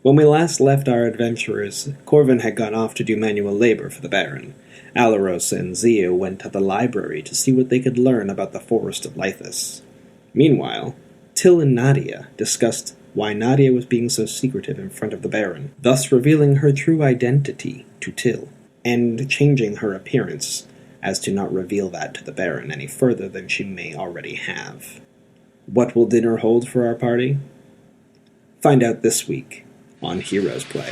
When we last left our adventurers, Corvin had gone off to do manual labor for the Baron. Alaros and Zio went to the library to see what they could learn about the Forest of Lythus. Meanwhile, Till and Nadia discussed why Nadia was being so secretive in front of the Baron, thus revealing her true identity to Till, and changing her appearance as to not reveal that to the Baron any further than she may already have. What will dinner hold for our party? Find out this week on Heroes Play.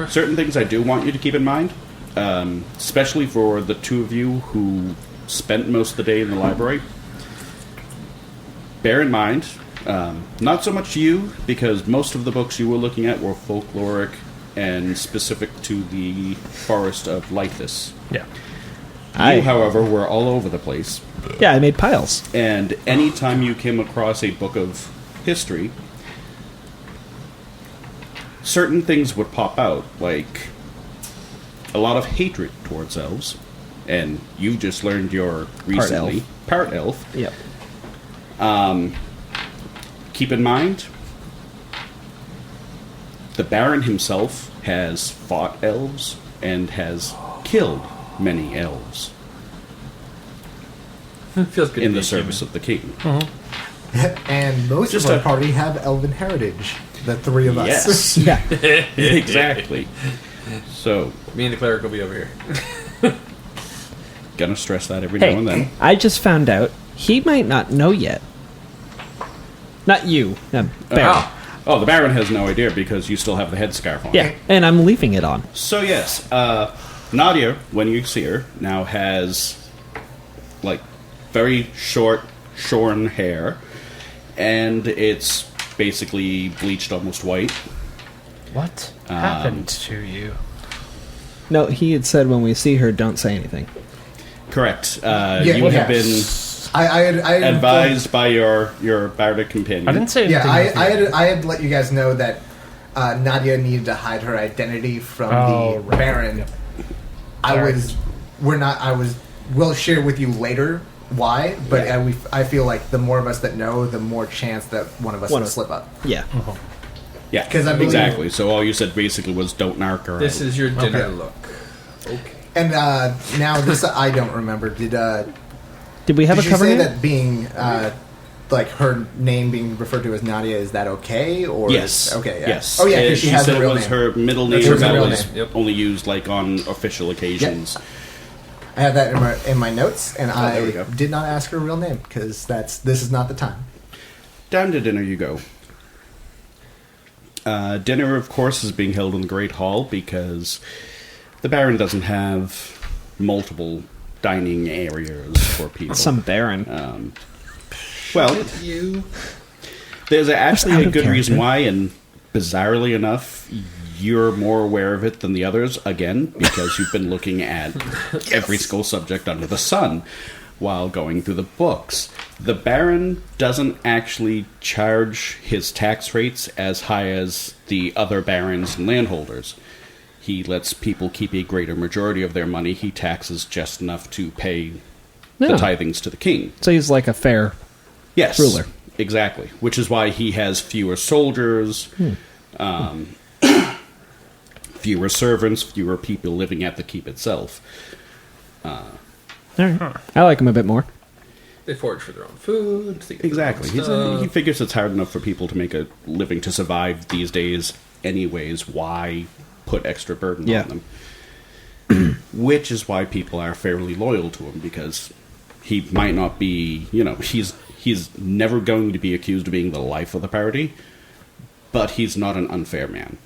Certain things I do want you to keep in mind, especially for the two of you who spent most of the day in the library. Bear in mind, not so much you, because most of the books you were looking at were folkloric and specific to the Forest of Lythus. Yeah. You, however, were all over the place. Yeah, I made piles. And anytime you came across a book of history, certain things would pop out, like a lot of hatred towards elves, and you just learned your recently part elf. Yep. Keep in mind, the Baron himself has fought elves and has killed many elves It feels good in the service of the king. And most Just of our party have elven heritage. The three of us. Yes. Yeah. Exactly. So, Me and the cleric will be over here. gonna stress that every now and then. I just found out he might not know yet. Not you, Baron. Oh, the Baron has no idea because you still have the headscarf on. Yeah, and I'm leaving it on. So yes, Nadia, when you see her, now has like very short, shorn hair, and it's basically bleached almost white. What happened to you? No, he had said when we see her, don't say anything. Correct. Yeah, you have been I had advised by your bardic companion. I didn't say anything. Yeah, I had let you guys know that Nadia needed to hide her identity from the Baron. Yep. We'll share with you later why, but I feel like the more of us that know, the more chance that one of us will slip up. Yeah. Yeah, 'Cause I believe- exactly. So all you said basically was don't narc her This out. is your dinner look. Okay. And now this I don't remember. Did we have Did a you cover say name? that being like her name being referred to as Nadia, is that okay? Or Yes. okay. Yeah. Yes. Oh yeah, because she has said a it real was name. her middle name It was her that real was name. only used like on official occasions. I have that in my notes, and there we I go. did not ask her real name because this is not the time. Down to dinner you go. Dinner, of course, is being held in the Great Hall because the Baron doesn't have multiple dining areas for people. Some Baron. Well, there's actually out a of good reason character. why, and bizarrely enough, you're more aware of it than the others, again, because you've been looking at every school subject under the sun while going through the books. The Baron doesn't actually charge his tax rates as high as the other barons and landholders. He lets people keep a greater majority of their money. He taxes just enough to pay the Yeah. tithings to the king. So he's like a fair... Yes, ruler. Exactly, which is why he has fewer soldiers, fewer servants, fewer people living at the keep itself. All right. I like him a bit more. They forage for their own food. They get Exactly, their own he stuff. figures it's hard enough for people to make a living to survive these days. Anyways, why put extra burden Yeah. on them? Which is why people are fairly loyal to him, because he might not be, he's never going to be accused of being the life of the party, but he's not an unfair man.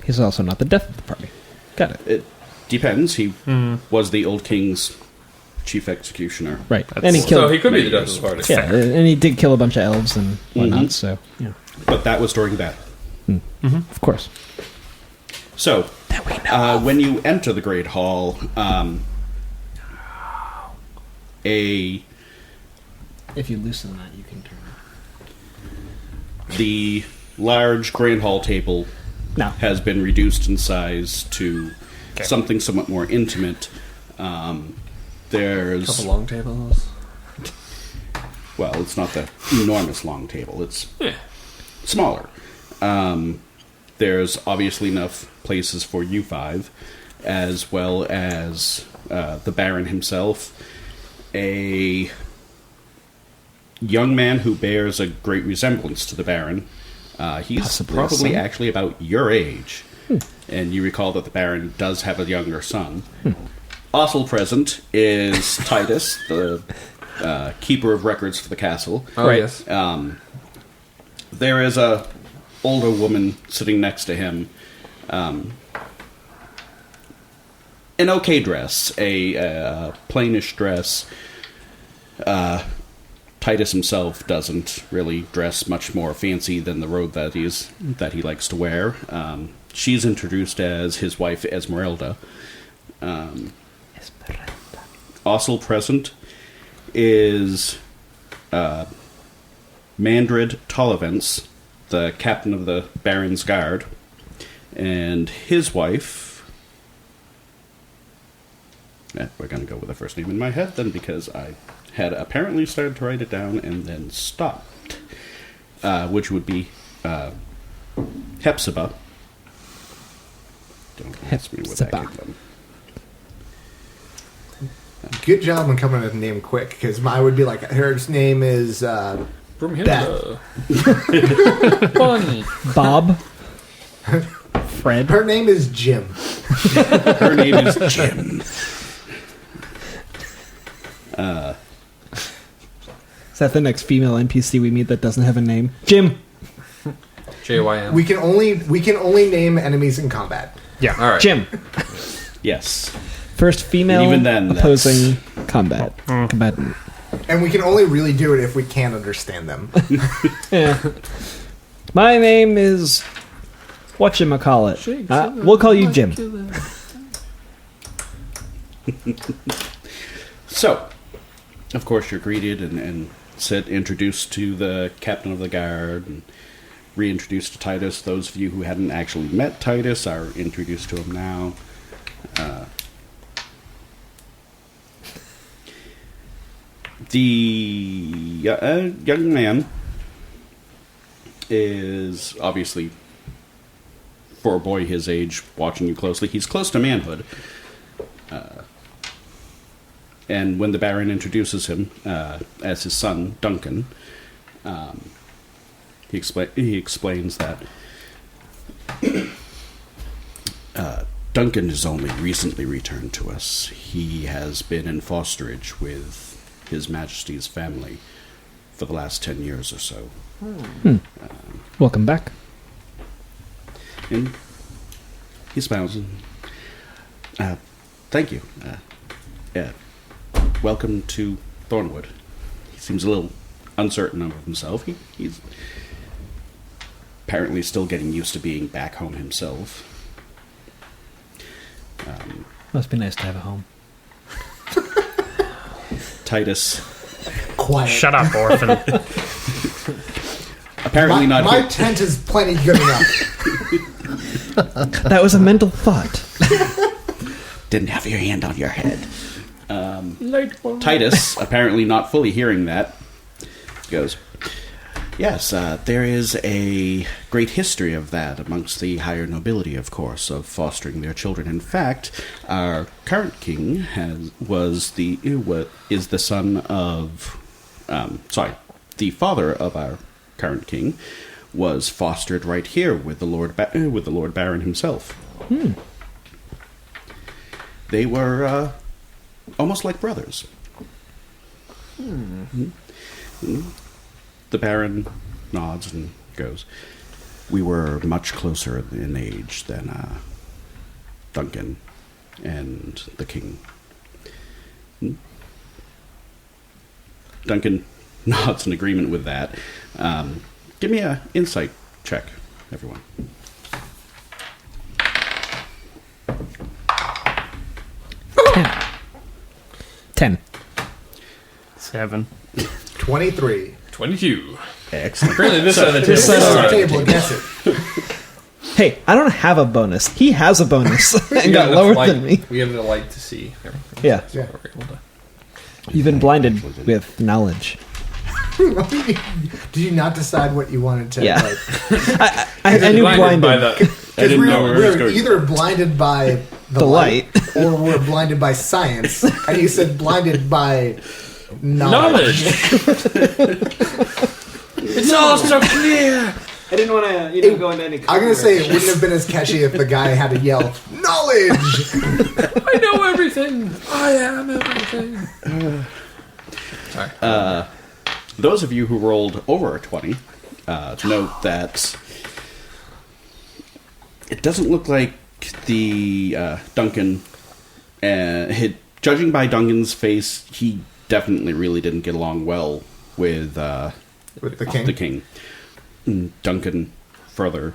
He's also not the death of the party. Got it. It depends. He was the old king's chief executioner. Right. And he killed... So he could be the death of the party. yeah, and he did kill a bunch of elves and whatnot, so... Yeah. But that was during that. Of course. So, That When you enter the Great Hall, If you loosen that, you can turn the large Grand Hall table No. has been reduced in size to something somewhat more intimate. There's Couple long tables. well, it's not the enormous long table. It's smaller. There's obviously enough places for you five, as well as the Baron himself, a young man who bears a great resemblance to the Baron. He's Possibly probably a son? actually about your age. And you recall that the Baron does have a younger son. Also present is Titus, the keeper of records for the castle. Oh, Right. yes. There is a older woman sitting next to him. An okay dress, a plainish dress. Titus himself doesn't really dress much more fancy than the robe that he likes to wear. She's introduced as his wife Esmeralda. Also present is Mandrid Tollivance, the captain of the Baron's Guard, and his wife. We're going to go with the first name in my head then, because I had apparently started to write it down and then stopped, which would be Hepzibah. Don't ask me what that Hepzibah. came from. Good job on coming up with a name quick, because I would be like, her name is Broomhilda. Bunny. Bob. Fred. her name is Jim. Her name is Jim. Is that the next female NPC we meet that doesn't have a name? Jim. JYM. We can only name enemies in combat. Yeah. All right. Jim. Yes. First female Even then, opposing combatant. And we can only really do it if we can't understand them. Yeah. My name is whatchamacallit. We'll call you Jim. So, of course, you're greeted and introduced to the captain of the guard, and reintroduced to Titus. Those of you who hadn't actually met Titus are introduced to him now. The young man is obviously, for a boy his age, watching you closely. He's close to manhood. And when the Baron introduces him as his son, Duncan, he explains that Duncan has only recently returned to us. He has been in fosterage with His Majesty's family for the last 10 years or so. Welcome back. And he smiles and, thank you. Welcome to Thornwood. He seems a little uncertain of himself. He's apparently still getting used to being back home himself. Must be nice to have a home. Titus, Quiet. Shut up, orphan. apparently not My here. tent is plenty good enough. That was a mental thought. Didn't have your hand on your head. Titus, apparently not fully hearing that, goes, yes, there is a great history of that amongst the higher nobility, of course, of fostering their children. In fact, our current king is the son of, the father of our current king was fostered right here with the Lord Baron himself. They were almost like brothers. The Baron nods and goes, we were much closer in age than Duncan and the king. Duncan nods in agreement with that. Give me an insight check, everyone. 10. 7. 23. 22. Excellent. Apparently this side of the table. This side of the Alright. table, guess it. Hey, I don't have a bonus. He has a bonus and We got have lower enough light- than me. We have the light to see everything. Yeah. Yeah. So we're able to- You've been blinded with knowledge. Did you not decide what you wanted to? Yeah. Like, I knew blinded. by the. I because didn't know where it was we're going. either blinded by The light. or we're blinded by science, and you said blinded by knowledge. It's all so clear. I didn't want to, go into any. I'm gonna say it wouldn't have been as catchy if the guy had to yell knowledge. I know everything. I am everything. Sorry. Those of you who rolled over a 20, note that it doesn't look like the Duncan, judging by Duncan's face, he definitely really didn't get along well with With the king. The king. Duncan furthers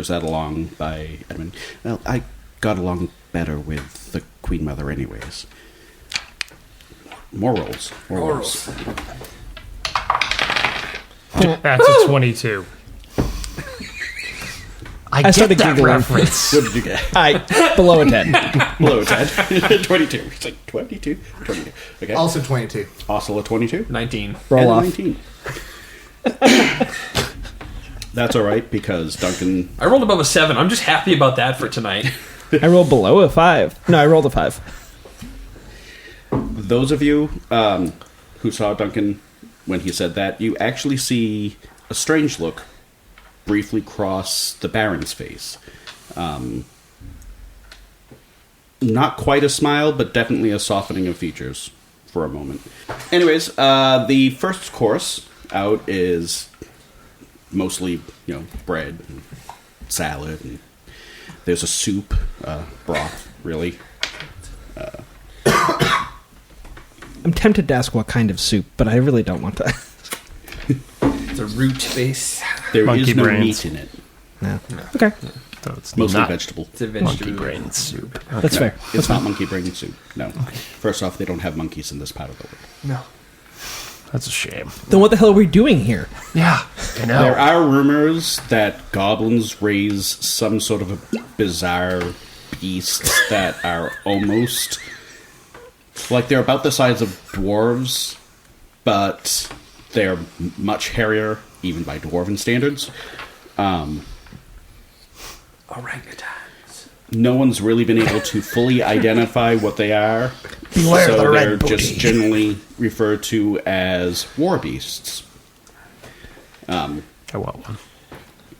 that along by Edmund. Well, I got along better with the Queen Mother anyways. More rolls. That's a 22. I started that giggling. reference. What did you get? Below a 10. Below a 10. 22. It's like 22. 22. Okay. Also 22. Also a 22. 19. Roll and a off. 19. That's alright, because Duncan... I rolled above a 7. I'm just happy about that for tonight. I rolled below a 5. No, I rolled a 5. Those of you who saw Duncan when he said that, you actually see a strange look briefly cross the Baron's face. Not quite a smile, but definitely a softening of features for a moment. Anyways, the first course out is mostly, bread and salad, and there's a soup, broth, really. I'm tempted to ask what kind of soup, but I really don't want to. It's a root base. There Monkey is no brains. meat in it. No. Okay. So it's Mostly not vegetable. It's a monkey vegetable brain soup. That's No, fair. it's not monkey brain soup. No. First off, they don't have monkeys in this part of the world. No. That's a shame. Then what the hell are we doing here? Yeah, I know. There are rumors that goblins raise some sort of a bizarre beasts that are almost like they're about the size of dwarves, but they're much hairier, even by dwarven standards. Orangutans. No one's really been able to fully identify what they are. Beware so the red they're booty. just generally referred to as war beasts. I want one.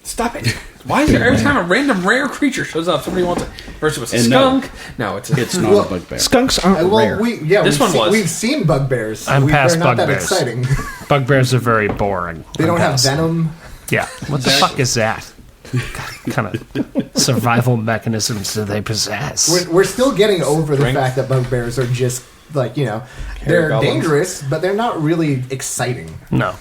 Stop it. Why is there every time a random rare creature shows up, somebody wants it? First it was a And no. skunk. Now it's a... It's not Well, a bugbear. Skunks aren't rare. This one was. We've seen bugbears. I'm past they're not that bugbears. exciting. Bugbears are very boring. They don't have venom. Yeah. What the fuck is that? What kind of survival mechanisms do they possess? We're still getting over the fact that bugbears are just like they're goblins. dangerous, but they're not really exciting. No.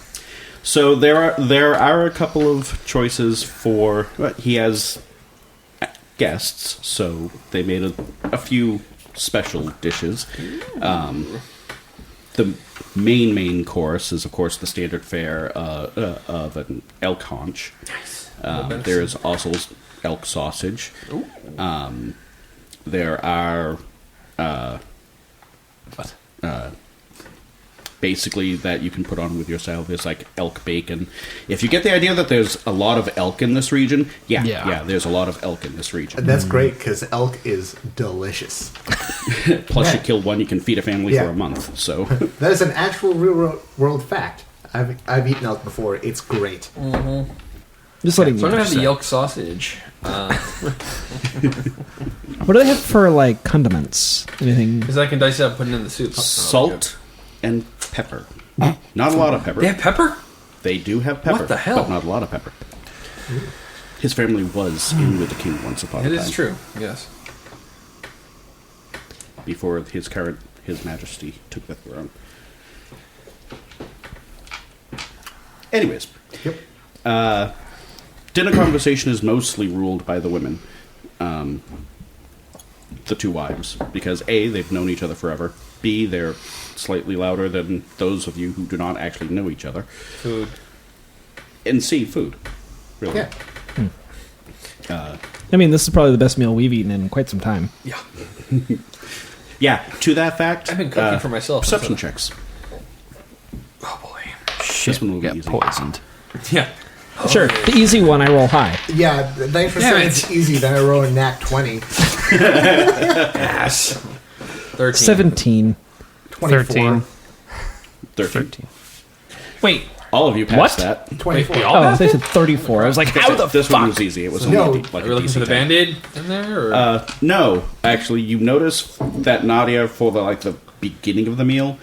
So there are a couple of choices for. He has guests, so they made a few special dishes. The main course is, of course, the standard fare of an elk haunch. Nice. There is also elk sausage. There are basically that you can put on with your salad. There's like elk bacon. If you get the idea that there's a lot of elk in this region, yeah, there's a lot of elk in this region. That's great because elk is delicious. Plus, you kill one, you can feed a family Yeah. for a month. So That is an actual real world fact. I've eaten elk before. It's great. Just letting So you I'm know. gonna have the elk sausage. What do they have for, like, condiments? Anything? Because I can dice it up and put it in the soup. salt and pepper. Not a lot of pepper. They have pepper? They do have pepper. What the hell? But not a lot of pepper. His family was in with the king once upon a It time. is true, yes. Before His Majesty took the throne. Anyways. Yep. Dinner conversation is mostly ruled by the women. the two wives, because A, they've known each other forever, B, they're slightly louder than those of you who do not actually know each other, Food. and C, food. Really. Yeah. I mean, this is probably the best meal we've eaten in quite some time. Yeah. Yeah, to that fact, I've been cooking for myself. perception checks. Oh, boy. Shit, This one will be got easy. poisoned. Yeah. Sure, the easy one I roll high. Yeah, thanks for Damn saying it. it's easy. Then I roll a nat 20. Ass. 13. 17. 24. 13. 13. Wait, All of you passed What? that. 24. we all Oh, have they said 34. I was like, how the This one was fuck? easy. It was No. only Are like we a looking for the DC 10. Band-Aid in there? Or? No, actually, you notice that Nadia, for the beginning of the meal,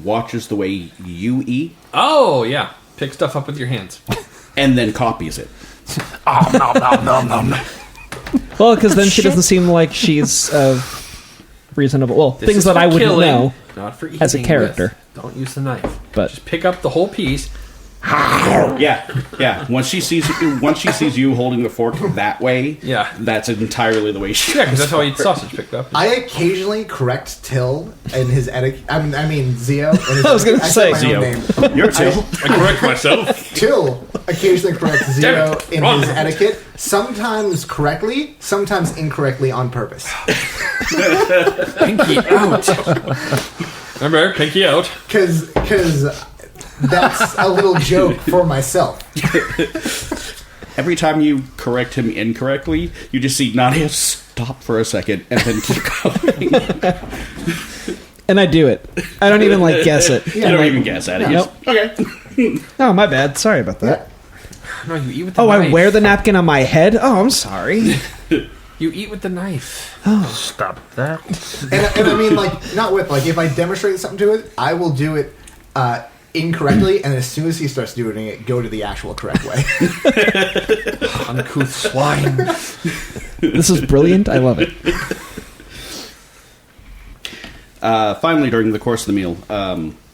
watches the way you eat Oh, yeah. Pick stuff up with your hands. and then copies it. oh, no. Well, because then she doesn't seem like she's reasonable. Well, This things is that for I wouldn't killing, know. not for eating as a character. with. Don't use the knife. But Just pick up the whole piece. Yeah. Once she sees you holding the fork that way, Yeah. that's entirely the way she. Yeah, because that's how I eat sausage picked up. I occasionally correct Till in his etiquette. I mean, Zio. In his I was gonna say, said my own Zio. name. You're two. I correct myself. Till occasionally corrects Zio Damn it. in Wrong. his etiquette. Sometimes correctly, sometimes incorrectly on purpose. Pinky out. Remember, pinky out. Because that's a little joke for myself. Every time you correct him incorrectly, you just see Nadia stop for a second and then keep going. and I do it. I don't even guess it. You don't even guess at it. Nope. Okay. Oh, my bad. Sorry about that. No, you eat with the Oh, knife. I wear the napkin on my head? Oh, I'm sorry. You eat with the knife. Stop that. And I mean, not with, if I demonstrate something to it, I will do it incorrectly, and as soon as he starts doing it, go to the actual correct way. Uncouth swine. This is brilliant. I love it. Finally, during the course of the meal,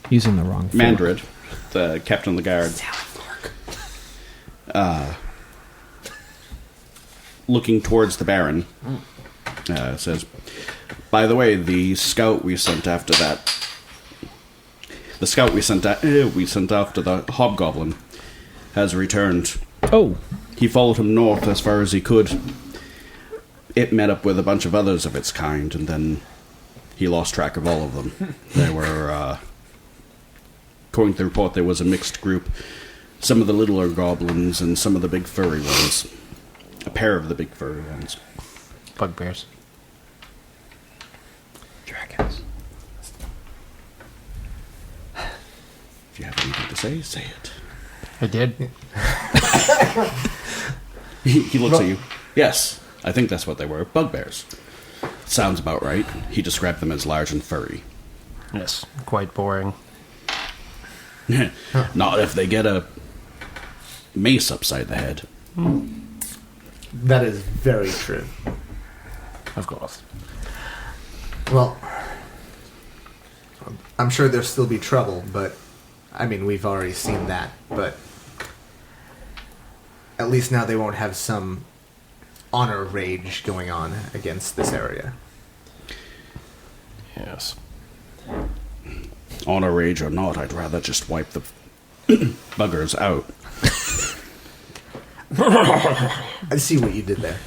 Using the wrong fork. Mandred, the captain of the guard, looking towards the Baron, says, "By the way, the scout we sent after the hobgoblin has returned. Oh, He followed him north as far as he could. It met up with a bunch of others of its kind, and then he lost track of all of them. They were, according to the report, there was a mixed group. Some of the littler goblins and some of the big furry ones. A pair of the big furry ones. Bugbears. Dragons. If you have anything to say, say it." I did. He looks at you. "Yes, I think that's what they were. Bugbears." "Sounds about right." He described them as large and furry. Yes, quite boring. Not if they get a mace upside the head. That is very true. Of course. Well, I'm sure there'll still be trouble, but I mean, we've already seen that, but at least now they won't have some honor rage going on against this area. Yes. Honor rage or not, I'd rather just wipe the buggers out. I see what you did there.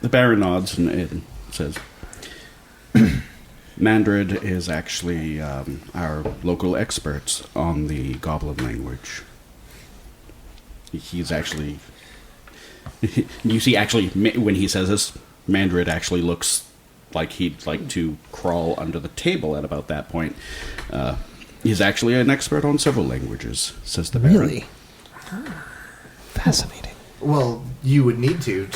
The Baron nods and says, "Mandred is actually our local expert on the goblin language. He's actually..." You see, actually, when he says this, Mandred actually looks like he'd like to crawl under the table at about that point. He's actually an expert on several languages, says the Baron. really? Fascinating. Well, you would need to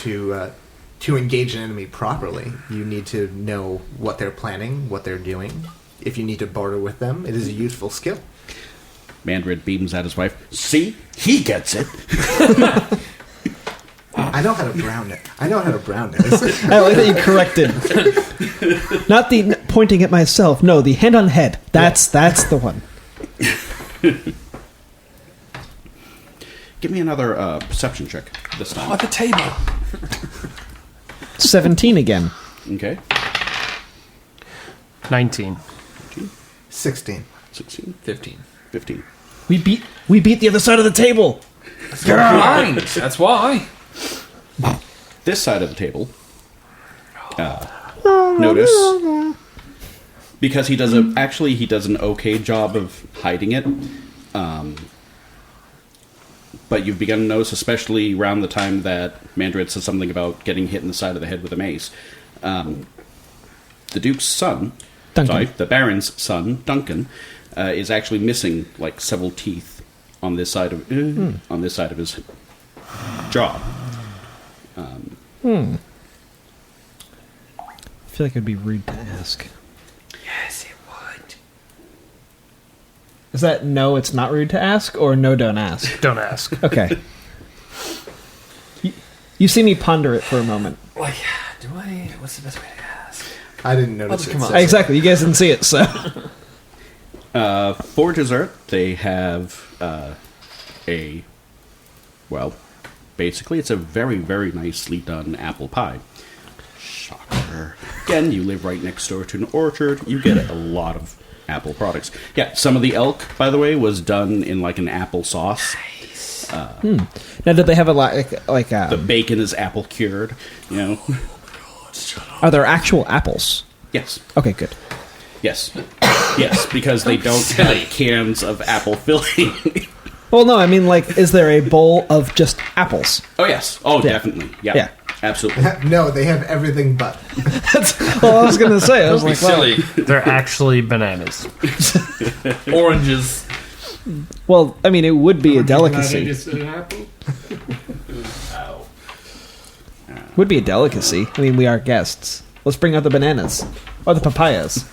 engage an enemy properly. You need to know what they're planning, what they're doing. If you need to barter with them, it is a useful skill. Mandred beams at his wife. "See? He gets it." I know how to brown it. I I like that you corrected. Not the pointing at myself. No, the hand on head. That's the one. Give me another perception check this time. At the table. 17 again. Okay. 19. 16. 16. 15. 15. We beat the other side of the table. Blind. That's why. This side of the table, notice, because he does an okay job of hiding it, but you've begun to notice, especially around the time that Mandrit says something about getting hit in the side of the head with a mace, the Duke's son, the Baron's son, Duncan, is actually missing like several teeth on this side of his jaw. I feel like it'd be rude to ask. Yes, it would. Is that no, it's not rude to ask, or no, don't ask? Don't ask. Okay. You see me ponder it for a moment. Like, do I? What's the best way to ask? I didn't notice just it. come on. so- Exactly. You guys didn't see it, so. For dessert, they have basically it's a very, very nicely done apple pie. Shocker. Again, you live right next door to an orchard. You get a lot of apple products. Yeah, some of the elk, by the way, was done in like an apple sauce. Now, did they have a lot like The bacon is apple cured, you know. are there actual apples? Yes. Okay, good. Yes. Yes, because they don't have cans of apple filling. Well, no, I mean, like, is there a bowl of just apples? Oh, yes. Oh, Yeah. definitely. Yeah. Yeah. Absolutely. No, they have everything but. Well, I was going to say, I was Don't be like, well, silly. They're actually bananas. Oranges. well, I mean, it would be a delicacy. Would be a delicacy. I mean, we are guests. Let's bring out the bananas or the papayas.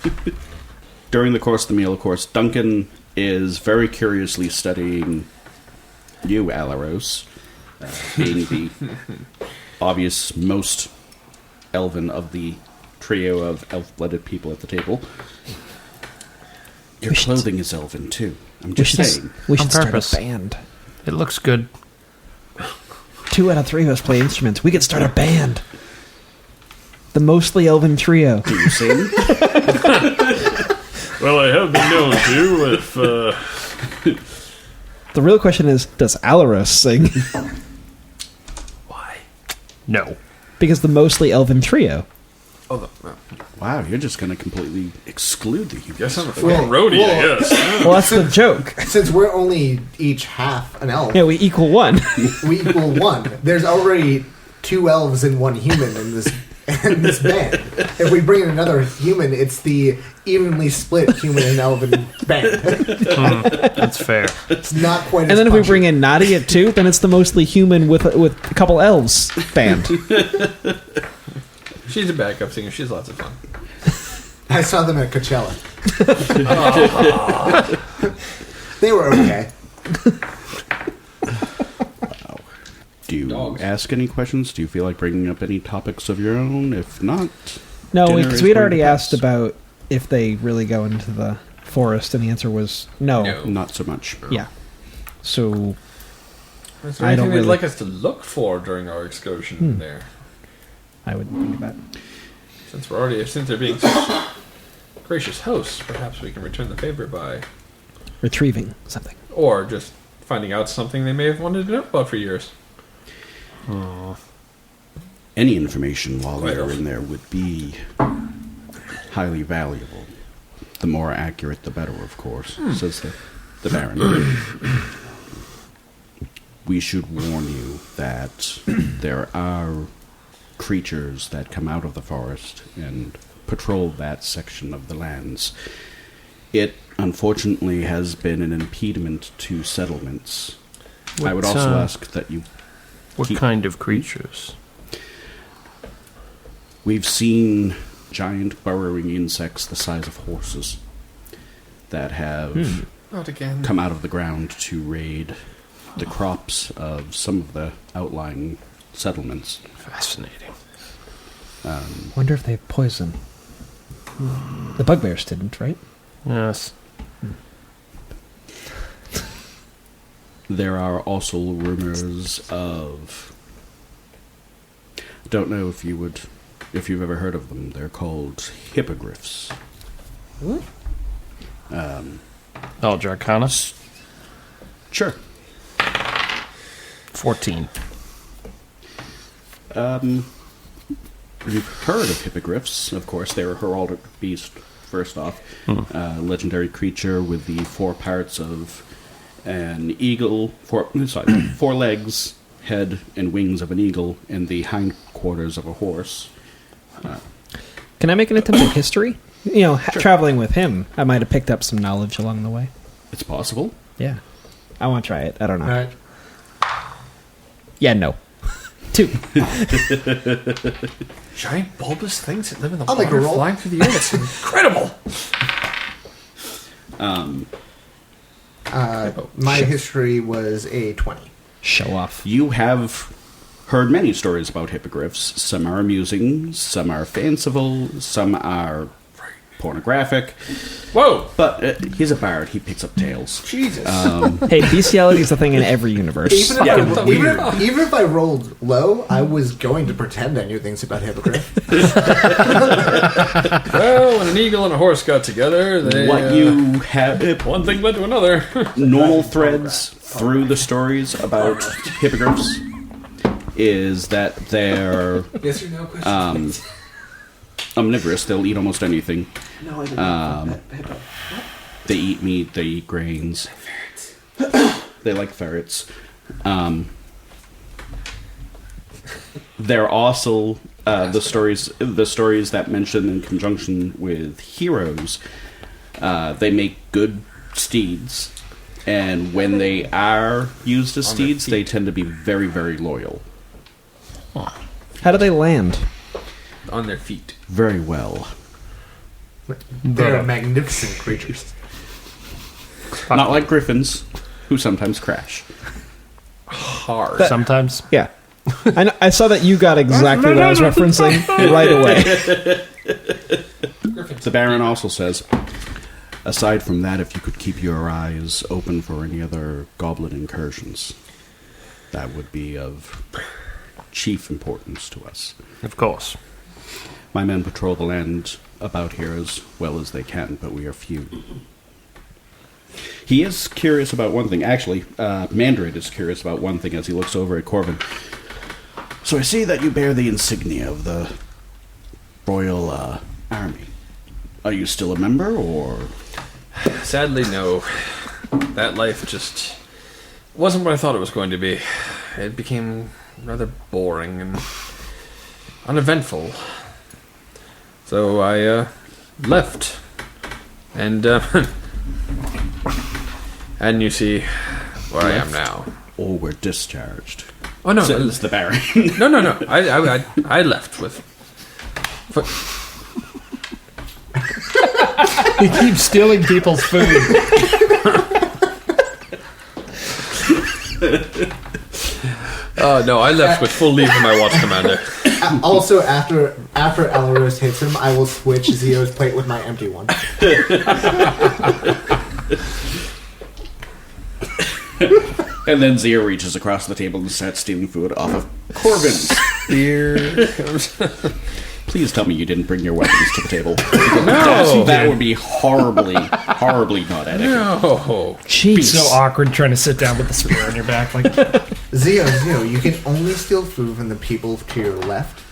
During the course of the meal, of course, Duncan is very curiously studying you, Alaros, being the obvious most elven of the trio of elf-blooded people at the table. Your We should- clothing is elven, too. I'm We just should, saying. we should On start purpose. a band. It looks good. 2 out of 3 of us play instruments. We could start a band. The mostly elven trio. Do you sing? Well, I have been known to if, The real question is, does Alaros sing? Why? No. Because the mostly elven trio. Oh, Wow, you're just going to completely exclude the guess I'm a humans. fucking roadie, I well- guess. Well, that's the joke. Since we're only each half an elf, Yeah, we equal 1. we equal 1. There's already 2 elves and 1 human in this band. If we bring in another human, it's the evenly split human and elven band. That's fair. It's not quite as And then if we punchy. bring in Nadia too, then it's the mostly human with a couple elves band. she's a backup singer. She's lots of fun. I saw them at Coachella. They were okay. Do you Dogs. ask any questions? Do you feel like bringing up any topics of your own? If not, No, dinner because is we had going already to asked pass. about if they really go into the forest, and the answer was no. No. Not so much. Yeah. So Is there I anything don't they'd really- like us to look for during our excursion there? I would think about. Since they're being such gracious hosts, perhaps we can return the favor by, Retrieving something. or just finding out something they may have wanted to know about for years. Any information while Right you're off. in there would be highly valuable. The more accurate, the better, of course, says the Baron. We should warn you that there are creatures that come out of the forest and patrol that section of the lands. It, unfortunately, has been an impediment to settlements. I would What, also ask that you... What keep- kind of creatures? We've seen giant burrowing insects the size of horses that have Not again. come out of the ground to raid the crops of some of the outlying settlements. Fascinating. Wonder if they have poison. The bugbears didn't, right? Yes. There are also rumors of... Don't know if you've ever heard of them. They're called hippogriffs. Knowledge Arcana? Sure. 14. You've heard of hippogriffs, of course. They're a heraldic beast, first off. Legendary creature with the 4 parts of an eagle, 4 legs, head, and wings of an eagle, and the hindquarters of a horse. Can I make an attempt at history? You know, traveling with him, I might have picked up some knowledge along the way. It's possible. Yeah. I want to try it. I don't know. All right. Yeah, no. 2. Giant bulbous things that live in the I'll make a water roll. flying through the air. It's incredible. My history was a 20. Show off. You have heard many stories about hippogriffs. Some are amusing, some are fanciful, some are pornographic. Whoa! But he's a bard. He picks up tales. Jesus. Hey, bestiality is a thing in every universe. Even if, Yeah, even if I rolled low, I was going to pretend I knew things about hippogriff. Well, when an eagle and a horse got together, they... What you have... one thing led to another. normal threads through the stories about hippogriffs is that they're Yes or no question? omnivorous. They'll eat almost anything. No, I didn't. They eat meat. They eat grains. They like ferrets. They're also the stories that mention in conjunction with heroes. They make good steeds, and when they are used as steeds, they tend to be very, very loyal. How do they land? On their feet. Very well. They're magnificent creatures. Not like griffins, who sometimes crash. Hard. Sometimes. Yeah. I saw that you got exactly what I was referencing right away. The Baron also says, aside from that, if you could keep your eyes open for any other goblin incursions, that would be of chief importance to us. Of course. My men patrol the land about here as well as they can, but we are few. He is curious about one thing. Actually, Mandrid is curious about one thing as he looks over at Corvin. So I see that you bear the insignia of the Royal Army. Are you still a member, or...? Sadly, no. That life just wasn't what I thought it was going to be. It became rather boring and uneventful. So I left. And and you see where I am now. Or were discharged? Oh no, Says the Baron. no. I left with. He keeps stealing people's food. Oh no, I left with full leave of my watch commander. Also, after Alaros hits him, I will switch Zio's plate with my empty one. And then Zia reaches across the table and starts stealing food off of Corvin's. Here comes. Please tell me you didn't bring your weapons to the table. No. That would be horribly, horribly not etiquette. No. Jeez. So awkward trying to sit down with the spear on your back. Like, Zio, you can only steal food from the people to your left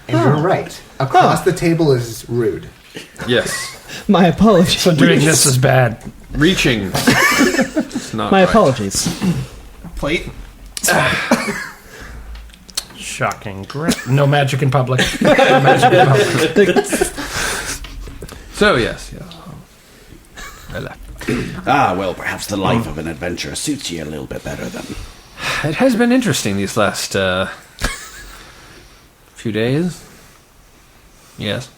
and your right. Across the table is rude. Yes. My apologies. so doing this is bad. Reaching. It's not My right. apologies. Plate? Shocking. Great. No magic in public. No magic in public. So yes, I left. Ah, well, perhaps the life of an adventurer suits you a little bit better then. It has been interesting these last few days. Yes.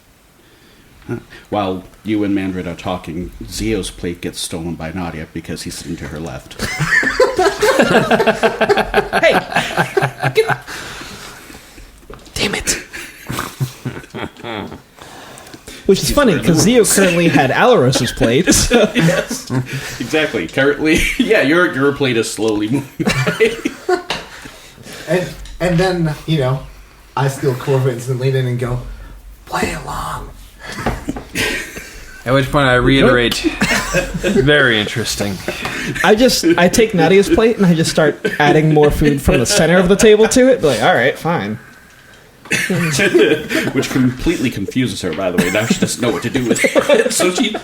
While you and Mandrid are talking, Zio's plate gets stolen by Nadia because he's sitting to her left. Damn it. Which is funny, because Zio currently had Alaros's plate. So. Yes, exactly. Currently, yeah, your plate is slowly moving away. And then, I steal Corvin's and lean in and go, play along. At which point I reiterate, very interesting. I take Nadia's plate and I just start adding more food from the center of the table to it. Like, all right, fine. Which completely confuses her, by the way. Now she doesn't know what to do with it. So she...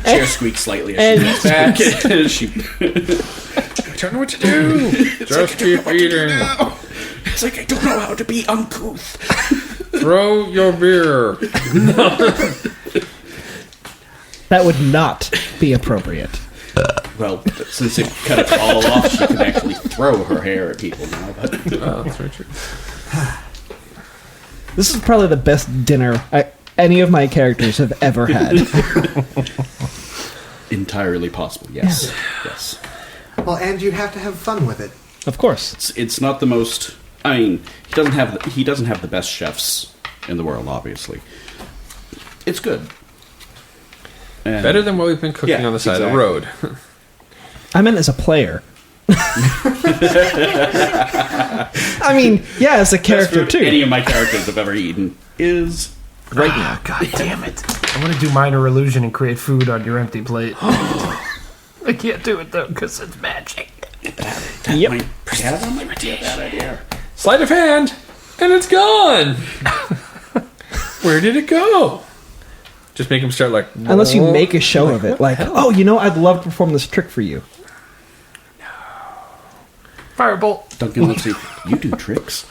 Chair squeaks slightly as she comes back. I don't know what to do. Just keep eating. It's like, I don't know how to be uncouth. Throw your beer. That would not be appropriate. Well, since it cut it all off, she can actually throw her hair at people now. But That's very true. This is probably the best dinner any of my characters have ever had. entirely possible, yes. Yes. Well, and you have to have fun with it. Of course. It's not the most... I mean, he doesn't have the best chefs in the world, obviously. It's good. And Better than what we've been cooking on the side of the road. I meant as a player. I mean, yeah, as a character too. Any of my characters I've ever eaten is right now. God damn it. I want to do minor illusion and create food on your empty plate. I can't do it, though, because it's magic. Yep. That might be a bad idea. Sleight of hand, and it's gone. Where did it go? Just make him start like... Unless you make a show of it. Like, I'd love to perform this trick for you. Firebolt. Duncan, let's see. You do tricks?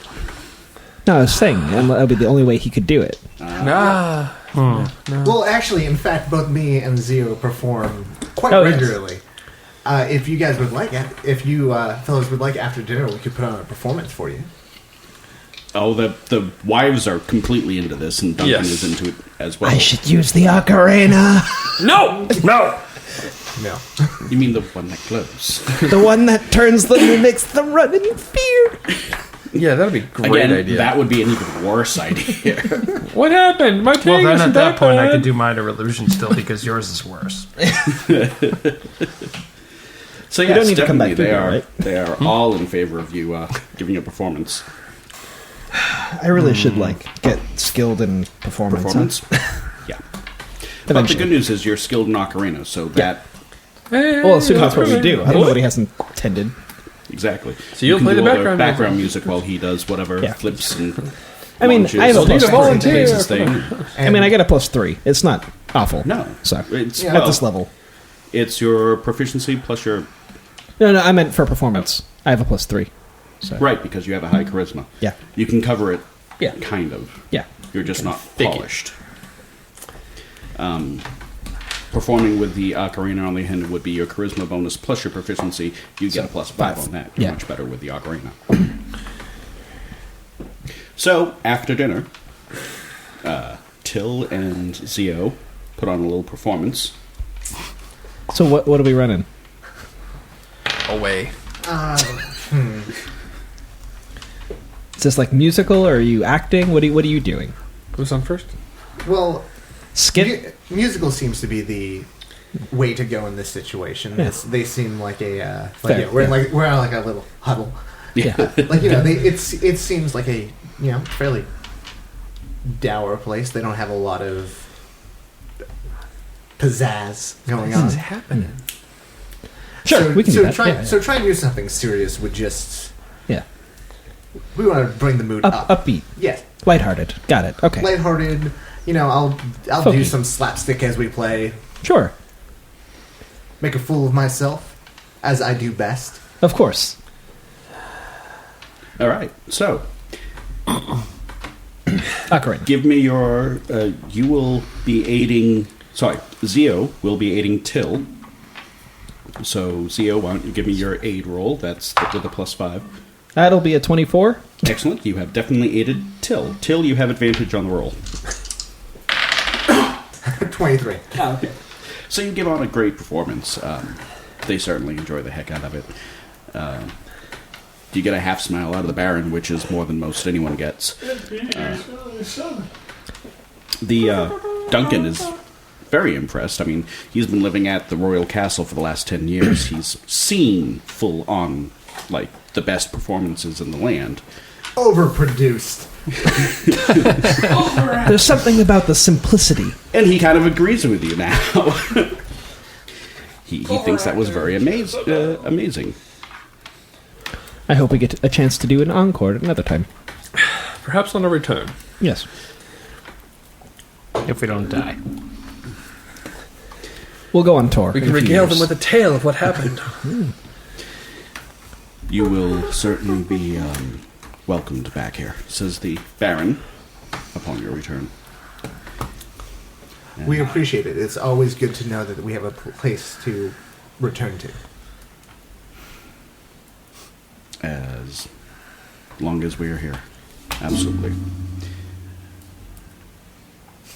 No, I was saying, that would be the only way he could do it. No. Well, actually, in fact, both me and Zio perform quite Oh, yes. regularly. If you guys would like it, if you fellows would like after dinner, we could put on a performance for you. Oh, the wives are completely into this, and Duncan is into it as well. I should use the ocarina. No! No. You mean the one that glows? The one that turns them and makes them run in fear. Yeah, that would be a great Again, idea. that would be an even worse idea. What happened? My Well, then isn't at that point, bad. I could do minor illusion still because yours is worse. So don't need to come back definitely, through there, right? They are all in favor of you giving a performance. I really should get skilled in performance. Yeah. But the good news is you're skilled in ocarina, so that Well, assume that's what we do. I don't know what he has intended. exactly. So you'll can play do the all background music while he does whatever Yeah. flips and. I mean, launches. I have a He plus volunteer. plays his thing. I mean, I get a +3. It's not awful. No, So, it's at this level. It's your proficiency plus your No, I meant for performance. I have a +3. So. right because you have a high charisma. Yeah. You can cover it. Yeah. Kind of. Yeah. You're just not figure. polished. Performing with the ocarina on the hand would be your charisma bonus plus your proficiency. You get a +5 on that. You're Yeah. much better with the ocarina. So, after dinner, Till and Zio put on a little performance. So what are we running? Away. Is this like musical, or are you acting? What are you doing? Who's on first? Well, Skit? musical seems to be the way to go in this situation. Yeah. They seem like a Fair, we're yeah. we're on like a little huddle. Yeah. It seems like a fairly dour place. They don't have a lot of pizzazz going on. happening? Sure, we can do that. So try and do something serious with just. Yeah. We want to bring the mood up. Upbeat. Yeah. Lighthearted. Got it. Okay. Lighthearted. I'll Folky. do some slapstick as we play. Sure. Make a fool of myself, as I do best. Of course. All right. So, Ocarina. give me your. You will be aiding. Sorry, Zio will be aiding Till. So, Zio, why don't you give me your aid roll? That's with a +5. That'll be a 24. Excellent. You have definitely aided Till. Till, you have advantage on the roll. 23. Oh, okay. So you give on a great performance. They certainly enjoy the heck out of it. You get a half smile out of the Baron, which is more than most anyone gets. Duncan is very impressed. I mean, he's been living at the Royal Castle for the last 10 years. He's seen full on, like, the best performances in the land. Overproduced. There's something about the simplicity. And he kind of agrees with you now. he thinks that was very amazing. I hope we get a chance to do an encore at another time. Perhaps on a return. Yes. If we don't die. We'll go on tour. We can regale them with a tale of what happened. You will certainly be welcomed back here, says the Baron, upon your return. We appreciate it. It's always good to know that we have a place to return to. As long as we are here. Absolutely.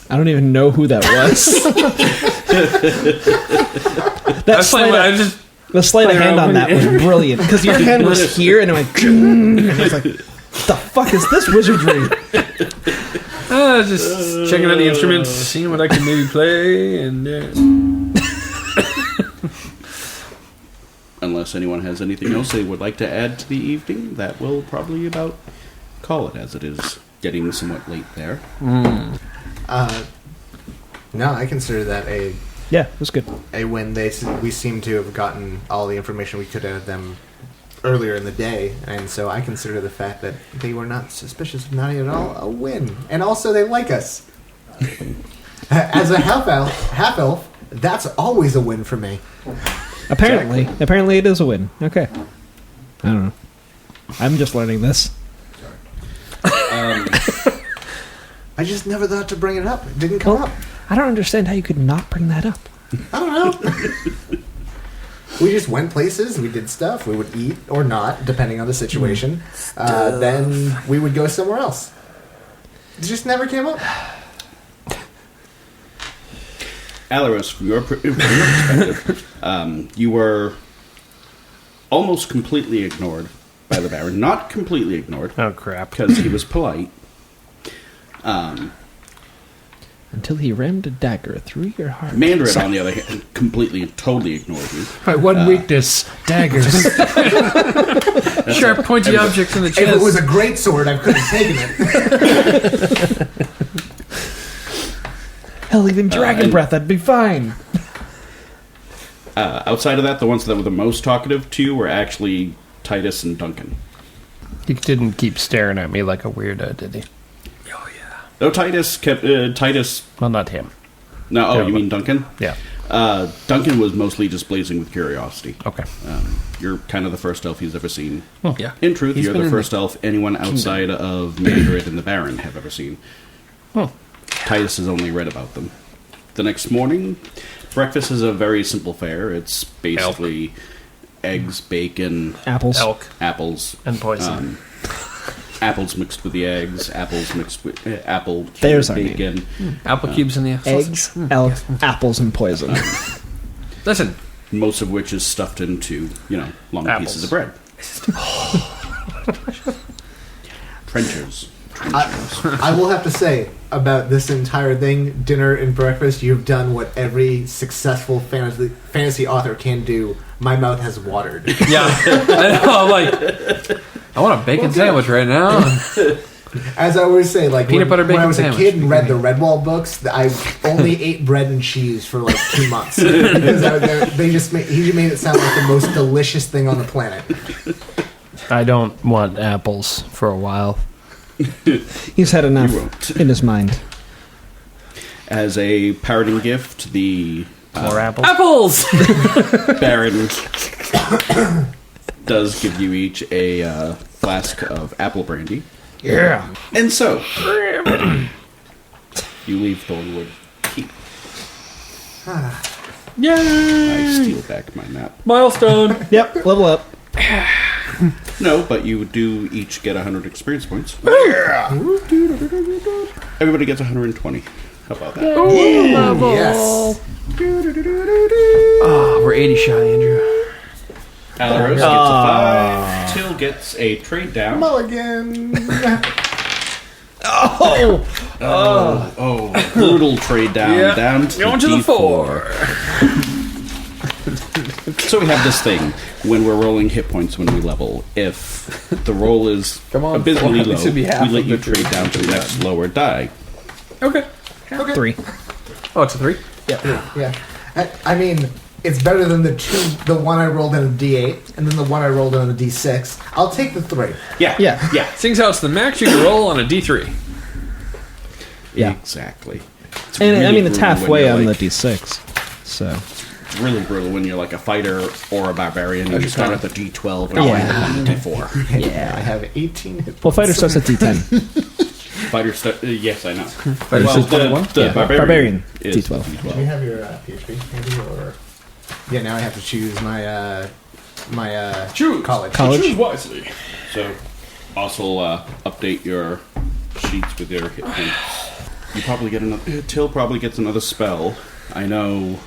I don't even know who that was. The sleight of hand on that was brilliant because your hand was here and it went. And I was like, "What the fuck is this wizardry?" Just checking out the instruments, seeing what I can maybe play, and unless anyone has anything else they would like to add to the evening, that will probably about call it, as it is getting somewhat late there. No, I consider that a Yeah, it was good. win. We seem to have gotten all the information we could out of them earlier in the day, and so I consider the fact that they were not suspicious of Nadia at all a win. And also, they like us. As a half elf, that's always a win for me. Apparently it is a win. Okay. I don't know. I'm just learning this. I just never thought to bring it up. It didn't come up. I don't understand how you could not bring that up. I don't know. We just went places, we did stuff, we would eat or not, depending on the situation. Then we would go somewhere else. It just never came up. Alaros, from your perspective, you were almost completely ignored by the Baron. Not completely ignored. Oh, crap. Because he was polite. Until he rammed a dagger through your heart. Mandarin, on the other hand, completely and totally ignored you. My one weakness, daggers. sharp, pointy objects in the chest. If it was a great sword, I could have taken it. Hell, even dragon breath, that'd be fine. Outside of that, the ones that were the most talkative to you were actually Titus and Duncan. He didn't keep staring at me like a weirdo, did he? No, Titus kept... Titus... Well, not him. No, Yeah, you mean Duncan? Yeah. Duncan was mostly just blazing with curiosity. Okay. You're kind of the first elf he's ever seen. Yeah. In truth, He's you're been the in first elf anyone outside of Mandarin and the Baron have ever seen. Titus has only read about them. The next morning, breakfast is a very simple fare. It's basically eggs, bacon, Apples. apples, And poison. apples mixed with the eggs, apples mixed with apple There's our bacon. Apple cubes in the Eggs, apples, and poison. Listen, Most of which is stuffed into, long Apples. pieces of bread. Trenchers. I will have to say about this entire thing, dinner and breakfast, you've done what every successful fantasy author can do. My mouth has watered. yeah, I know. I'm like, I want a bacon sandwich right now. As I always say, like Peanut butter when I bacon was sandwich. a kid and read the Redwall books, I only ate bread and cheese for like 2 months because he just made it sound like the most delicious thing on the planet. I don't want apples for a while. He's had enough You won't. in his mind. As a parting gift, the More apples? Apples. Baron does give you each a flask of apple brandy. Yeah. And so, you leave Thornwood Keep. Yay! I steal back my map. Milestone. Yep, level up. No, but you do each get 100 experience points. Everybody gets 120. How about that? Yes. Oh, we're 80 shy, Andrew. Alaros gets a 5. gets a trade down. Mulligan. Brutal trade down. Down to Going to the 4. So we have this thing when we're rolling hit points when we level. If the roll is abysmally low, should be we half let of you the trade down to the next lower die. Okay. 3. Oh, it's a 3? Yeah. I mean, it's better than the one I rolled in a D8 and then the one I rolled in a D6. I'll take the 3. Yeah. Seeing how it's the max you can roll on a D3. Yeah. Exactly. It's And I really mean, it's brutal when halfway you're on the like- D6. So. It's really brutal when you're like a fighter or a barbarian and you start at the D12 and Yeah. on the D4. I have 18 hit points. Well, fighter starts at D10. Fighter yes, I know. Fighter Well, starts the Yeah. barbarian is D12. Do we D12. have your PHP handy, or yeah? Now I have to choose my college. Choose wisely. So, also update your sheets with your hit points. You probably get another. Till probably gets another spell. I know.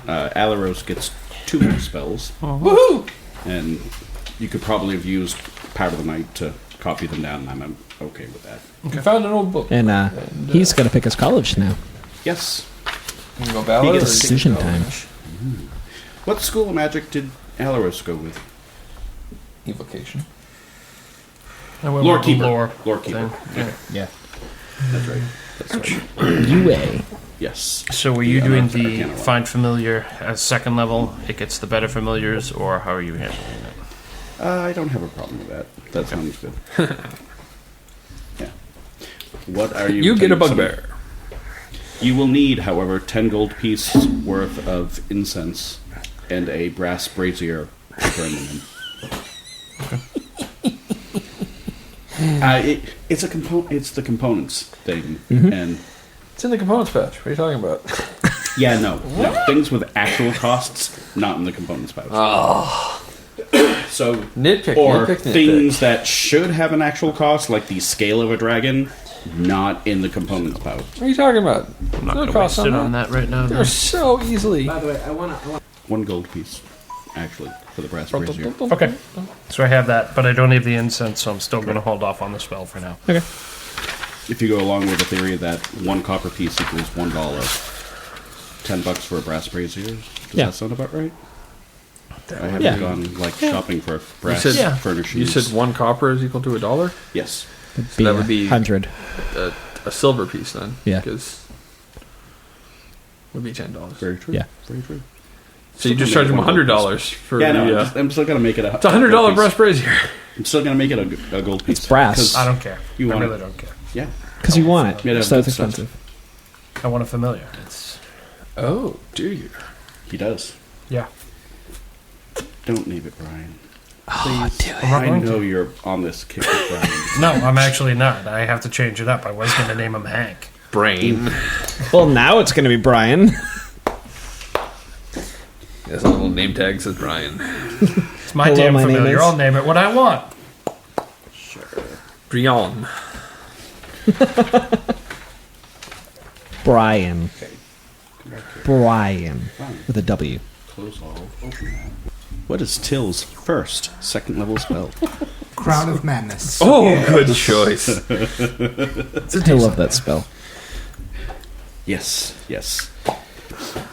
Alaros gets 2 more spells. Woohoo! And you could probably have used Power of the Night to copy them down, and I'm okay with that. You found an old book. And he's got to pick his college now. Yes. You can go Valor He or gets decision time. What school of magic did Alaros go with? Evocation. I went Lore with the Keeper. lore Lore Keeper. thing. Yeah. That's right. That's right. UA. Yes. So were you Yeah, doing I the can't allow. find familiar as second level? It gets the better familiars, or how are you handling it? I don't have a problem with that. That sounds good. Yeah. What are you? You get a intending to bugbear. summon? You will need, however, 10 gold pieces worth of incense and a brass brazier to burn them in. It's a component. It's the components thing, and It's in the components patch. What are you talking about? yeah, no, things with actual costs not in the components pouch. So Nitpick, or nitpick, nitpick. things that should have an actual cost, like the scale of a dragon, not in the components pouch. What are you talking about? I'm not No going to cost waste it on on that right now. They're No. so easily. By the way, I want 1 gold piece, actually, for the brass brazier. Okay, so I have that, but I don't have the incense, so I'm still going to hold off on the spell for now. Okay. If you go along with the theory that 1 copper piece equals $1, $10 for a brass brazier, does Yeah. that sound about right? I haven't Yeah. gone shopping for brass said- Yeah. furnishings. You said 1 copper is equal to $1? yes. Be that would be- 100. A silver piece then. Yeah. Because would be $10. Very true. Yeah. Very true. So you just charge them $100 for Yeah, no, the. I'm still gonna make it It's a $100 brass brazier. I'm still gonna make it a gold piece. It's brass. 'Cause I don't care. You I want really it. don't care. Yeah. Because you want it. Yeah, so it's good stuff. expensive. I want a familiar. It's Oh, do you? He does. yeah. Don't name it Brian. Oh, do I'm not I going to. know you're on this kick with Brian. No, I'm actually not. I have to change it up. I was going to name him Hank. Brain. Well, now it's going to be Brian. There's a little name tag says Brian. It's my Hello, damn my name familiar. is- I'll name it what I want. Brian. Brian. Come back here. Brian. Brian. With a W. Close all. Open that. What is Till's first second level spell? Crown of Madness. Oh, good choice. I love that spell. Yes. Yes.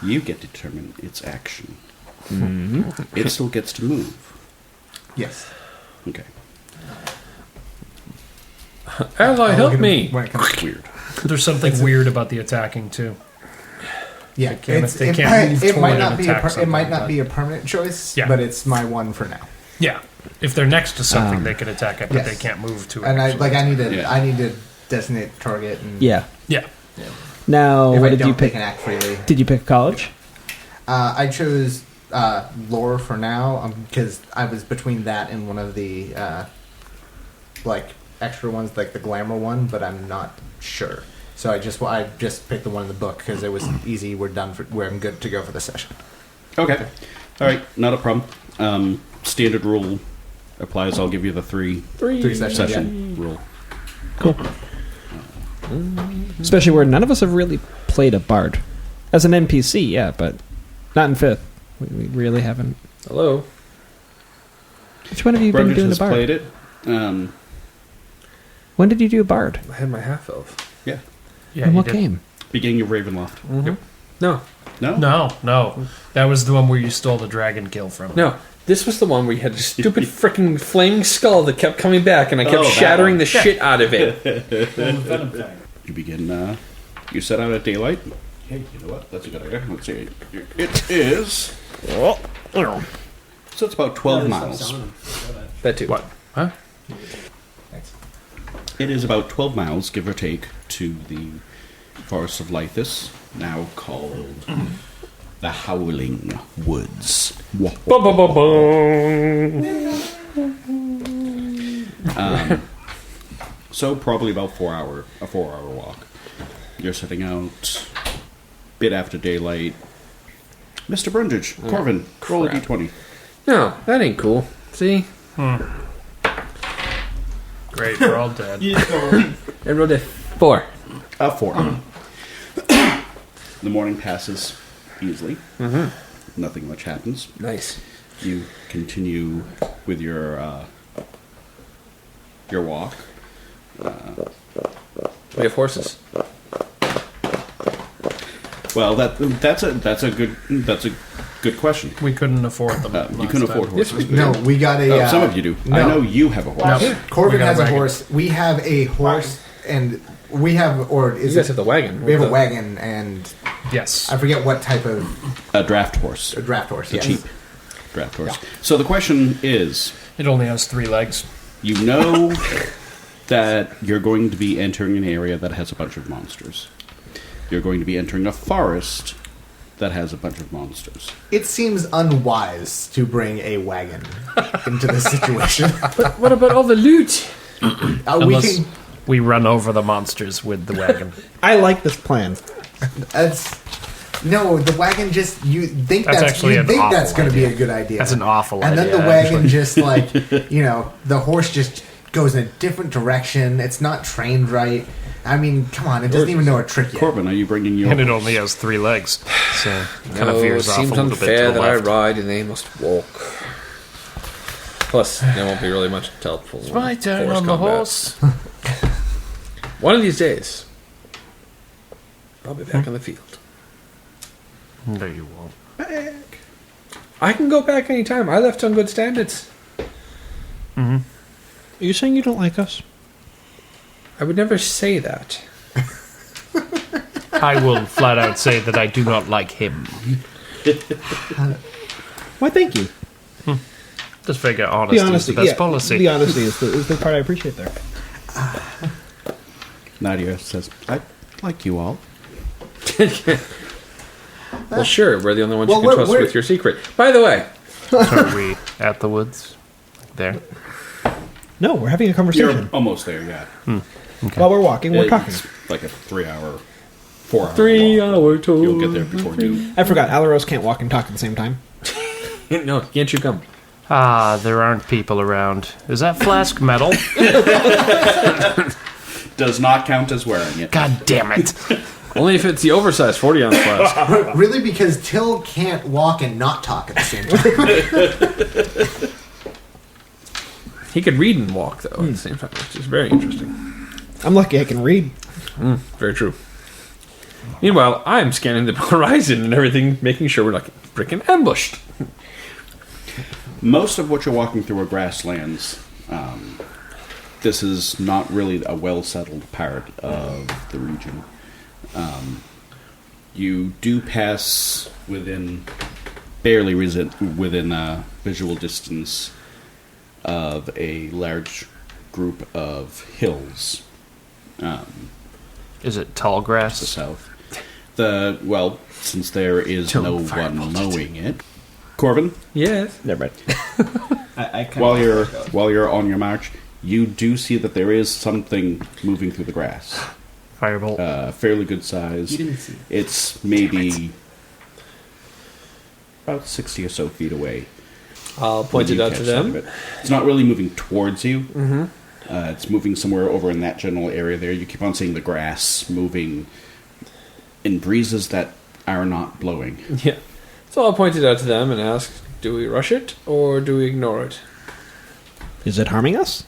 You get to determine its action. It still gets to move. Yes. Okay. Ally, help me. When it comes Weird. There's something weird about the attacking, too. Yeah, can't- it's, they it, can't might, move it toward might and not be a attack it something, might not but- be a permanent choice, Yeah. but it's my one for now. Yeah. If they're next to something, Um, they can attack it, but yes. they can't move to it. And I need to Yeah. I need to designate a target. And Yeah. Yeah. Now, if what I did don't, you they pick? can act freely. Did you pick college? I chose lore for now because I was between that and one of the like extra ones, like the glamour one, but I'm not sure. So I just picked the one in the book because it was easy. We're I'm good to go for the session. Okay. All right. Not a problem. Standard rule applies. I'll give you the three Sessions. session rule. Cool. Especially where none of us have really played a bard. As an NPC, yeah, but not in 5th. We really haven't. Hello. Which one have you been Brundage doing has the bard? played it. When did you do a bard? I had my half elf. Yeah. Yeah, In you what did. game? Beginning of Ravenloft. No. No? No. That was the one where you stole the dragon kill from. No. This was the one where you had a stupid freaking flaming skull that kept coming back, and I kept that shattering one. the shit out of it. You begin, you set out at daylight. Hey, you know what? That's a good idea. Let's see. It is... So it's about 12 miles. That too. What? Huh? It is about 12 miles, give or take, to the Forest of Lythis, now called the Howling Woods. So probably about a 4-hour walk. You're setting out a bit after daylight. Mr. Brundage, Corvin, roll a crap. d20. No, that ain't cool. See? Great, we're all dead. I rolled a 4. A 4. The morning passes easily. Nothing much happens. Nice. You continue with your walk. We have horses. Well, that's a good question. We couldn't afford them. You can afford Yes, horses. No, we got a. Some of you do. no. I know you have a horse. No. Corbin We got has a wagon. horse. We have a horse, and we have, or You is guys it? have the wagon. We have a wagon, and Yes. I forget what type of A draft horse. a draft horse. A Yes. cheap draft horse. So the question is, It only has 3 legs. you know that you're going to be entering an area that has a bunch of monsters. You're going to be entering a forest that has a bunch of monsters. It seems unwise to bring a wagon into this situation. But what about all the loot? We Unless can. we run over the monsters with the wagon. I like this plan. That's no. The wagon just you think That's that's actually you an think awful that's going to be idea. a good idea. That's an awful And idea. then the wagon just like the horse just goes in a different direction. It's not trained right. I mean, come on, it doesn't even know a trick yet. Corbin, are you bringing your And it horse? only has 3 legs. So it kind of No, it veers off a seems little bit unfair to the that I left. ride and they must walk. Plus, there won't be really much helpful. It's my turn on the horse. One of these days, I'll be back on the field. No, you won't. I can go back anytime. I left on good standards. Are you saying you don't like us? I would never say that. I will flat out say that I do not like him. Why, thank you. Just figure honesty is the best policy. The honesty is the part I appreciate there. Nadia says, I like you all. Well, sure. We're the only ones Well, you can trust we're- with your secret. By the way, So are we at the woods? There? No, we're having a You're conversation. almost there, yeah. While we're walking, we're talking. It's like a 3-hour, 4-hour 3-hour tour. You'll get there before noon. I forgot, Alaros can't walk and talk at the same time. No, can't you come? Ah, there aren't people around. Is that flask metal? Does not count as wearing it. God damn it. Only if it's the oversized 40-ounce flask. Really, because Till can't walk and not talk at the same time. He could read and walk, though, at the same time, which is very interesting. I'm lucky I can read. Very true. Meanwhile, I'm scanning the horizon and everything, making sure we're not freaking ambushed. Most of what you're walking through are grasslands. This is not really a well-settled part of the region. You do pass barely within visual distance of a large group of hills Is it tall to the grass? south. Since there is Don't no fireball one it. mowing it, Corbin. Yes. Never mind. While you're on your march, you do see that there is something moving through the grass. Firebolt. Fairly good size. You didn't see. It's maybe about 60 or so feet away. I'll point when it you out catch to sight of them. it. It's not really moving towards you. Mm-hmm. It's moving somewhere over in that general area there. You keep on seeing the grass moving in breezes that are not blowing. Yeah. So I'll point it out to them and ask, do we rush it or do we ignore it? Is it harming us?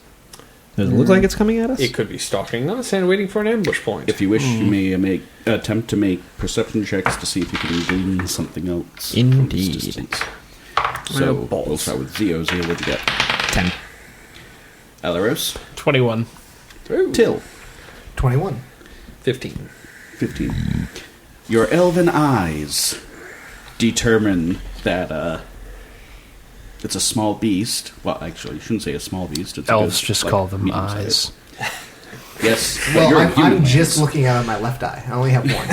Does it look like it's coming at us? It could be stalking us and waiting for an ambush point. If you wish, you may attempt to make perception checks to see if you can glean something else. Indeed. From this distance. So we'll start with Zio. Zio, what'd you get? 10. Alaros? 21. Ooh. Till? 21. 15. 15. Your elven eyes determine that it's a small beast. Well, actually, you shouldn't say a small beast. It's Elves a good, just like, call them medium-sized. eyes. Yes. but Well, you're a I'm human. just looking out of my left eye. I only have one.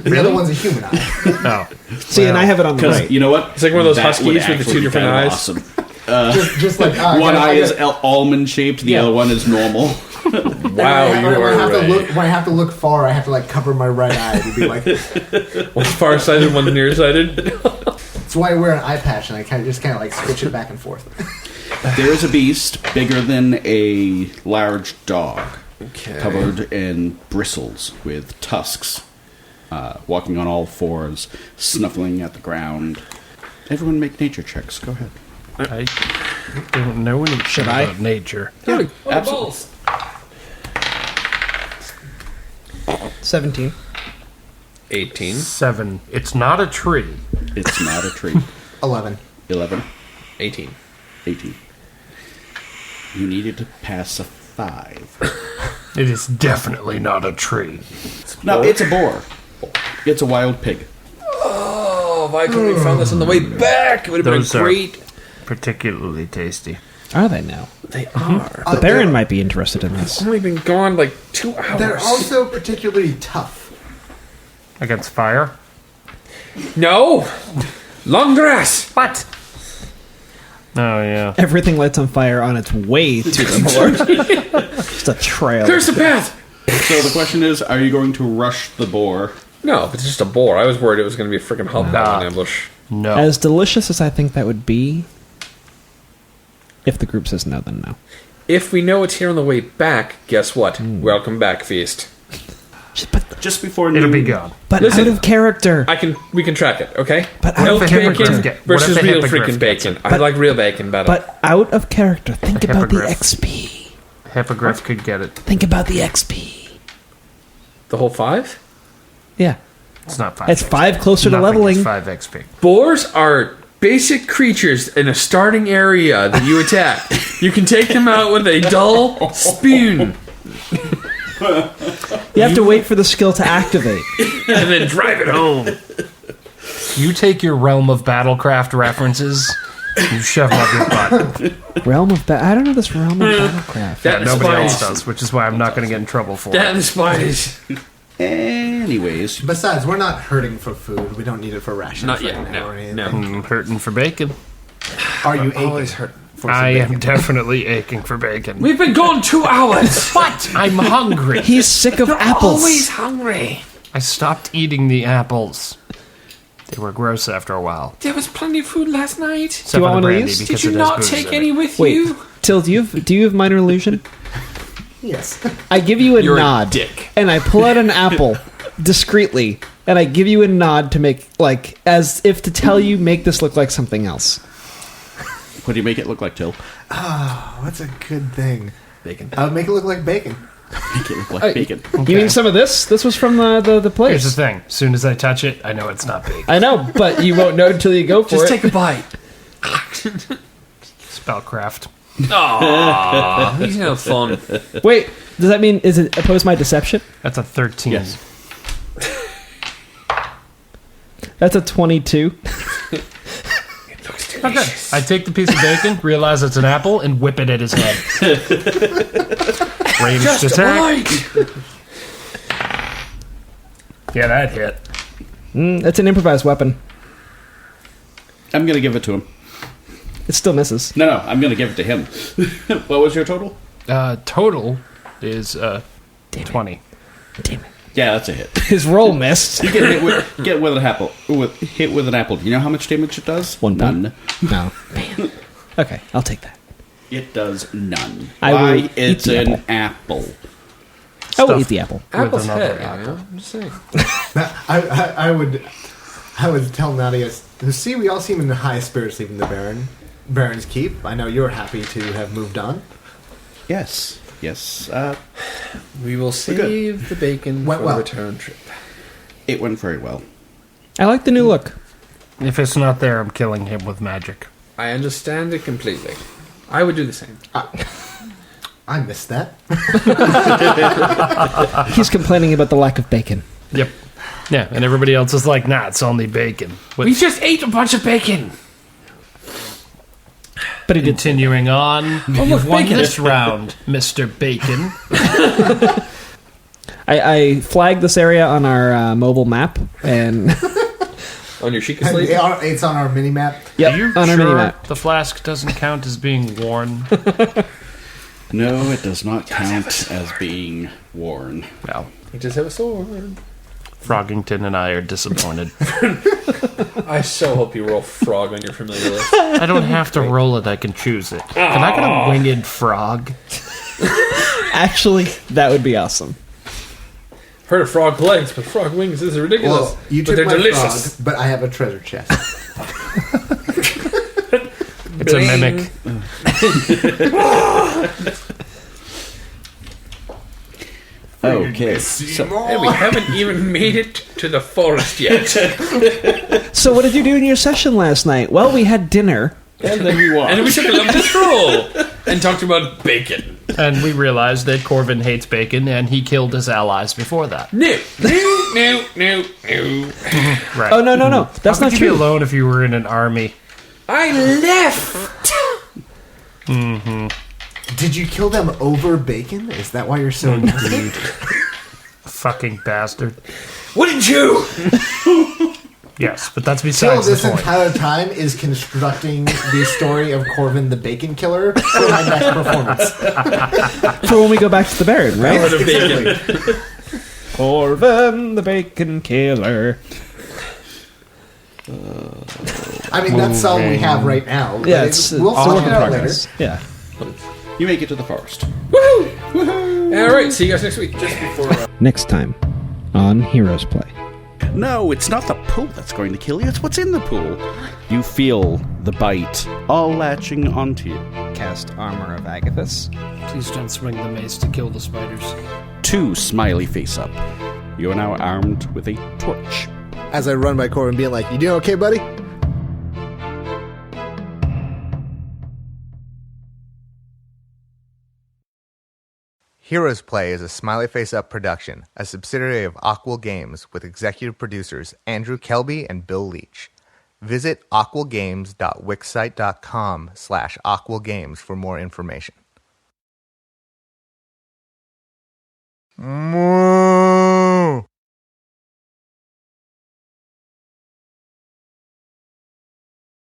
The other one's a human eye. Oh. See, and I have it on the Because right. you know what? It's like one of those That huskies would with the actually two be different kind of eyes. Awesome. just like One eye is almond shaped, the other one is normal. Wow, you are right. When I have to look far, I have to like cover my right eye to be like. One's far-sighted, one's nearsighted. That's why I wear an eye patch and I kind of like switch it back and forth. There is a beast bigger than a large dog, Okay. covered in bristles with tusks, walking on all fours, snuffling at the ground. Everyone make nature checks. Go ahead. I don't know anything about nature. Yeah, absolutely. 17. 18. 7. It's not a tree. It's not a tree. 11. 11, 18. 18. You needed to pass a 5. It is definitely not a tree. No, it's a boar. It's a wild pig. Oh, if I could have found this on the way back, it would have been Those are- great. Particularly tasty. Are they now? They are. The Baron might be interested in this. It's only been gone like 2 hours. They're also particularly tough. Against fire? No! Long grass! What? Oh, yeah. Everything lights on fire on its way to the boar. Just a trail. There's the path! So the question is, are you going to rush the boar? No, if it's just a boar. I was worried it was going to be a freaking hobgoblin ambush. No. As delicious as I think that would be, if the group says no, then no. If we know it's here on the way back, guess what? Welcome back, feast. Just before It'll noon. be gone. But Listen, out of character. We can track it, okay? But Elf out of bacon character. versus What if the real hippogriff freaking gets bacon. I like real bacon better. But out of character. Think about the Hippogriff. XP. Hippogriff could get it. Think about the XP. the whole 5? Yeah. It's not 5. It's 5 closer to Nothing leveling. is 5 XP. Boars are basic creatures in a starting area that you attack. You can take them out with a dull spoon You have to wait for the skill to activate. and then drive it home. You take your Realm of Battlecraft references, you shove them up your butt. Realm of I don't know this Realm of Battlecraft. That and Nobody else spiders. does, which is why I'm not going to get in trouble for That it. and the spiders. Anyways, Besides, we're not hurting for food. We don't need it for rations. Not right yet. now or anything. No. I'm hurting for bacon. Are you Always aching? hurt. For some I bacon? am definitely aching for bacon. We've been gone 2 hours. What? I'm hungry. He's sick of You're apples. always hungry. I stopped eating the apples. They were gross after a while. There was plenty of food last night. Except Do you for want the one of brandy, these? because Did you it has not booze take in any it. with Wait, you? Till, do you have minor illusion? Yes. I give you a You're a nod, dick. and I pull out an apple discreetly, and I give you a nod to make as if to tell you make this look like something else. what do you make it look like, Till? Oh, that's a good thing. Bacon. I would make it look like bacon. Make it look like bacon. You mean some of this? This was from the place. Here's the thing. As soon as I touch it, I know it's not bacon. I know, but you won't know until you go for Just it. take a bite. Spellcraft. Aww, he's no fun. Wait, does that mean is it opposed my deception? That's a 13. Yes. That's a 22. Okay. I take the piece of bacon, realize it's an apple, and whip it at his head. Ranged attack. Yeah, that hit. That's an improvised weapon. I'm going to give it to him. It still misses. No, I'm going to give it to him. What was your total? Total is 20. Damn it. Yeah, that's a hit. His roll missed. You get with an apple. Hit with an apple. Do you know how much damage it does? One point. None. No. Man. Okay, I'll take that. It does none. I will Why? eat It's the an apple. apple. I will Stuff. eat the apple. Apple's another head, apple. you know? I'm just saying. I would tell Nadia. See, we all seem in the high spirits leaving the Baron. Baron's Keep. I know you're happy to have moved on. Yes. We will save the bacon Went for well. the return trip. It went very well. I like the new look. If it's not there, I'm killing him with magic. I understand it completely. I would do the same. I missed that. He's complaining about the lack of bacon. Yep. Yeah, and everybody else is like, nah, it's only bacon. We just ate a bunch of bacon. But he did. Continuing on, you've won this round, Mr. Bacon. I flagged this area on our mobile map, and On your Sheikah And slate? it's on our mini map. yep, Are you on our sure mini map. the flask doesn't count as being worn? No, it does not count as being worn. Well, You just have a sword. Froggington and I are disappointed. I so hope you roll frog on your familiar list. I don't have to roll it, I can choose it. Can I get a winged frog? Actually, that would be awesome. Heard of frog legs, but frog wings is ridiculous. Well, you but took they're my delicious. frog, but I have a treasure chest. It's a mimic. Okay. And we haven't even made it to the forest yet. So, what did you do in your session last night? Well, we had dinner. And then we walked. And we took a lovely stroll and talked about bacon. And we realized that Corvin hates bacon, and he killed his allies before that. No. Right. Oh, no. That's How not could you be true. alone if you were in an army? I left. Did you kill them over bacon? Is that why you're so nasty? Fucking bastard. Wouldn't you? Yes, but that's Till besides the this point. entire time is constructing the story of Corvin the Bacon Killer for my next performance. For when we go back to the Baron, right? Or the bacon. Corvin, the Bacon Killer. I mean, that's all we have right now. but Yeah, it's we'll all sort in it out later. progress. Yeah. You make it to the forest. All right, see you guys next week. Just before. Next time on Heroes Play. No, it's not the pool that's going to kill you. It's what's in the pool. You feel the bite all latching onto you. Cast Armor of Agathis. Please don't swing the mace to kill the spiders. 2 Smiley face up. You are now armed with a torch. As I run by Corvin being like, you doing okay, buddy? Heroes Play is a Smiley Face Up production, a subsidiary of Aquil Games with executive producers Andrew Kelbe and Bill Leetch. Visit aquilgames.wixsite.com/aquilgames for more information.